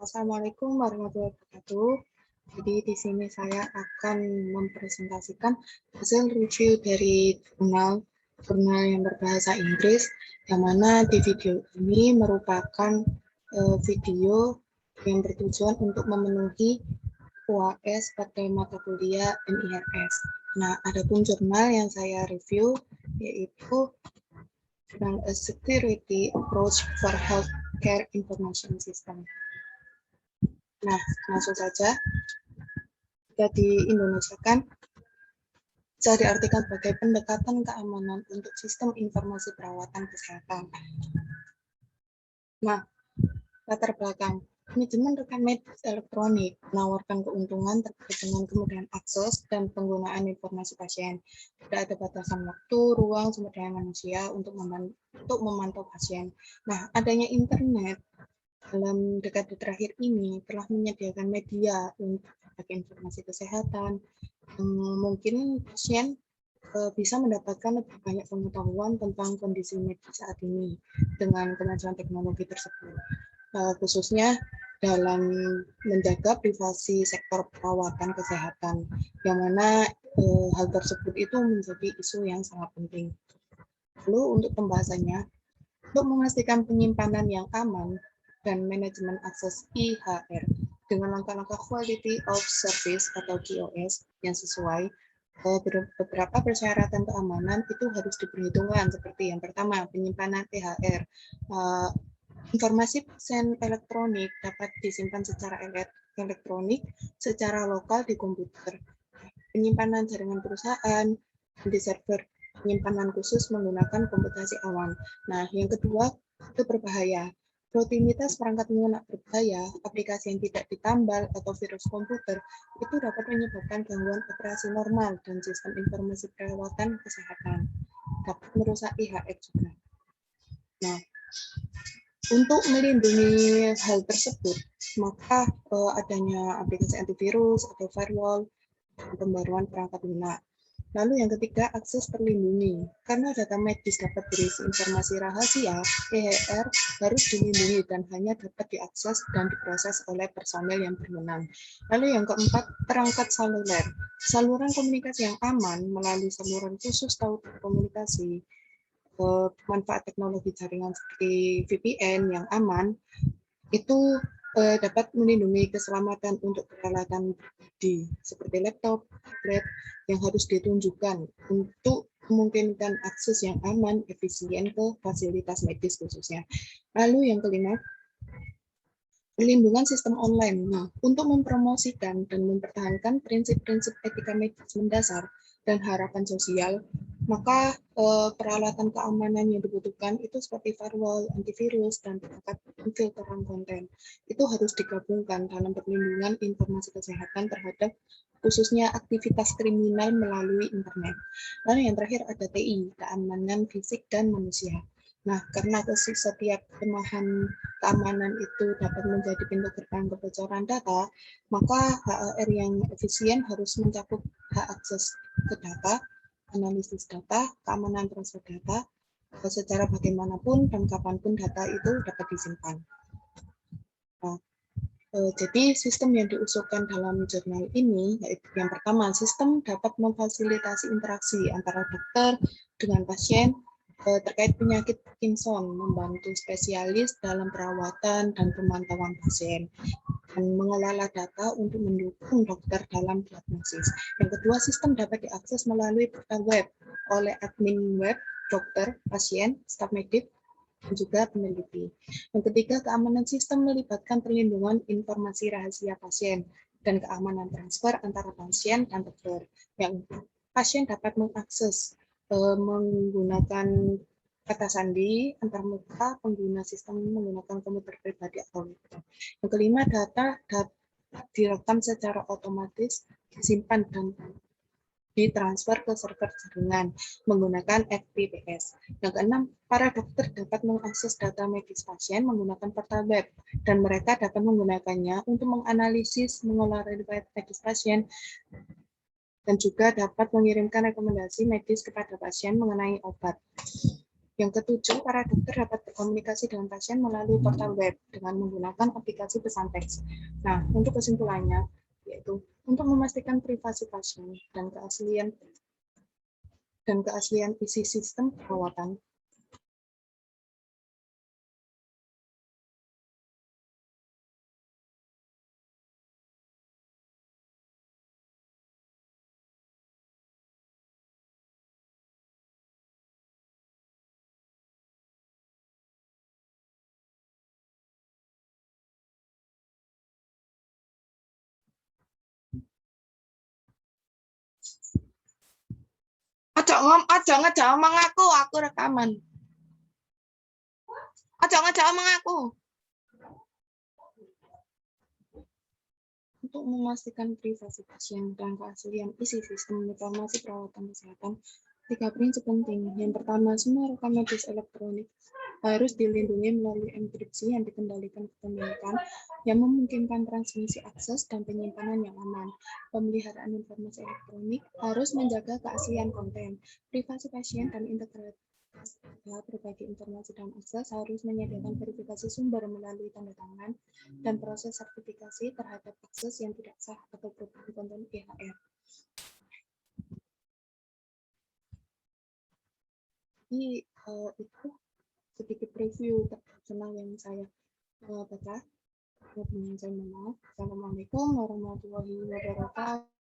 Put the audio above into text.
Assalamualaikum warahmatullahi wabarakatuh. Jadi di sini saya akan mempresentasikan hasil review dari jurnal yang berbahasa Inggris, yang mana di video ini merupakan video yang bertujuan untuk memenuhi UAS pada mata kuliah MIRS. Nah, adapun jurnal yang saya review yaitu jurnal A Security Approach for Healthcare Information System. Nah, langsung saja. Jika di Indonesia kan bisa diartikan sebagai pendekatan keamanan untuk sistem informasi perawatan kesehatan. Nah, latar belakang manajemen rekam medis elektronik menawarkan keuntungan terkait dengan kemudahan akses dan penggunaan informasi pasien. Tidak ada batasan waktu, ruang, sumber daya manusia untuk memantau pasien. Nah, adanya internet dalam dekade terakhir ini telah menyediakan media untuk berbagi informasi kesehatan. Mungkin pasien bisa mendapatkan lebih banyak pengetahuan tentang kondisi medis saat ini dengan kemajuan teknologi tersebut, khususnya dalam menjaga privasi sektor perawatan kesehatan, yang mana hal tersebut itu menjadi isu yang sangat penting. Lalu untuk pembahasannya, untuk memastikan penyimpanan yang aman dan manajemen akses IHR dengan langkah-langkah Quality of Service atau QoS yang sesuai, beberapa persyaratan keamanan itu harus diperhitungkan, seperti yang pertama, penyimpanan IHR. Informasi pasien elektronik dapat disimpan secara elektronik secara lokal di komputer. Penyimpanan jaringan perusahaan di server penyimpanan khusus menggunakan komputasi awan. Nah, yang kedua, itu berbahaya. Rutinitas perangkat lunak berbahaya, aplikasi yang tidak ditambal, atau virus komputer, itu dapat menyebabkan gangguan operasi normal dan sistem informasi perawatan kesehatan. Dapat merusak IHR juga. Nah, untuk melindungi hal tersebut, maka adanya aplikasi antivirus atau firewall, dan pembaruan perangkat lunak. Lalu yang ketiga, akses terlindungi. Karena data medis dapat berisi informasi rahasia, IHR harus dilindungi dan hanya dapat diakses dan diproses oleh personel yang berwenang. Lalu yang keempat, perangkat seluler. Saluran komunikasi yang aman melalui saluran khusus tautan komunikasi, manfaat teknologi jaringan seperti VPN yang aman, itu dapat melindungi keselamatan untuk peralatan pribadi seperti laptop, tablet yang harus ditunjukkan untuk memungkinkan akses yang aman, efisien ke fasilitas medis khususnya. Lalu yang kelima, perlindungan sistem online. Nah, untuk mempromosikan dan mempertahankan prinsip-prinsip etika medis mendasar dan harapan sosial, maka peralatan keamanan yang dibutuhkan itu seperti firewall, antivirus, dan perangkat filteran konten itu harus digabungkan dalam perlindungan informasi kesehatan terhadap khususnya aktivitas kriminal melalui internet. Lalu yang terakhir ada TI, keamanan fisik dan manusia. Nah, karena setiap kelemahan keamanan itu dapat menjadi pintu gerbang kebocoran data, maka HAR yang efisien harus mencakup hak akses ke data, analisis data, keamanan transfer data, secara bagaimanapun dan kapanpun data itu dapat disimpan. Nah, jadi sistem yang diusulkan dalam jurnal ini yaitu yang pertama, sistem dapat memfasilitasi interaksi antara dokter dengan pasien terkait penyakit Parkinson, membantu spesialis dalam perawatan dan pemantauan pasien, dan mengelola data untuk mendukung dokter dalam diagnosis. Yang kedua, sistem dapat diakses melalui portal web oleh admin web, dokter, pasien, staf medis, dan juga peneliti. Yang ketiga, keamanan sistem melibatkan perlindungan informasi rahasia pasien dan keamanan transfer antara pasien dan dokter. Yang pasien dapat mengakses menggunakan kata sandi antar muka pengguna sistem menggunakan komputer pribadi atau laptop. Yang kelima, data dapat direkam secara otomatis, disimpan dan ditransfer ke server jaringan menggunakan FTPS. Yang keenam, para dokter dapat mengakses data medis pasien menggunakan portal web dan mereka dapat menggunakannya untuk menganalisis, mengolah riwayat medis pasien, dan juga dapat mengirimkan rekomendasi medis kepada pasien mengenai obat. Yang ketujuh, para dokter dapat berkomunikasi dengan pasien melalui portal web dengan menggunakan aplikasi pesan teks. Nah, untuk kesimpulannya, yaitu untuk memastikan privasi pasien dan keaslian isi sistem perawatan. Aja ngejak omong aku rekaman. Aja ngejak omong aku. Untuk memastikan privasi pasien dan keaslian isi sistem informasi perawatan kesehatan, 3 prinsip penting. Yang pertama, semua rekam medis elektronik harus dilindungi melalui enkripsi yang dikendalikan kepemilikan yang memungkinkan transmisi akses dan penyimpanan yang aman. Pemeliharaan informasi elektronik harus menjaga keaslian konten, privasi pasien, dan integritas berbagi informasi dan akses harus menyediakan verifikasi sumber melalui tanda tangan dan proses sertifikasi terhadap akses yang tidak sah atau perubahan konten IHR. Jadi itu sedikit review jurnal yang saya baca. Assalamualaikum warahmatullahi wabarakatuh.